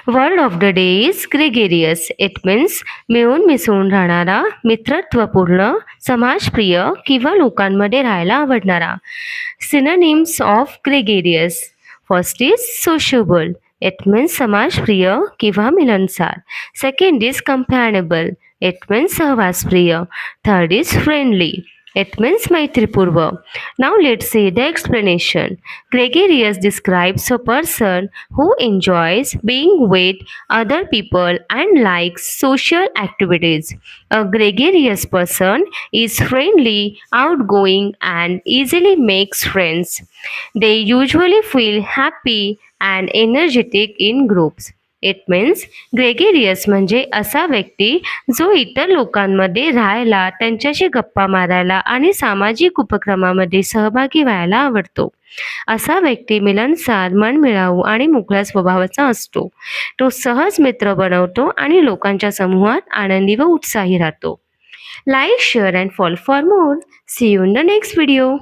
Word of the day is gregarious. It means मिळून मिसळून राहणारा, मित्रत्वपूर्ण, समाजप्रिय किंवा लोकांमध्ये राहायला आवडणारा. Synonyms of gregarious. First is sociable. It means समाजप्रिय किंवा मिलनसार. Second is companionable. It means सहवासप्रिय. Third is friendly. It means मैत्रीपूर्व. Now let's see the explanation. Gregarious describes a person who enjoys being with other people and likes social activities. A gregarious person is friendly, outgoing, and easily makes friends. They usually feel happy and energetic in groups. It means gregarious म्हणजे असा व्यक्ती जो इतर लोकांमध्ये राहायला, त्यांच्याशी गप्पा मारायला आणि सामाजिक उपक्रमामध्ये सहभागी व्हायला आवडतो. असा व्यक्ती मिलनसार, मनमिळाऊ आणि मोकळ्या स्वभावाचा असतो. तो सहज मित्र बनवतो आणि लोकांच्या समूहात आनंदी व उत्साही राहतो. Like, share and follow for more. See you in the next video.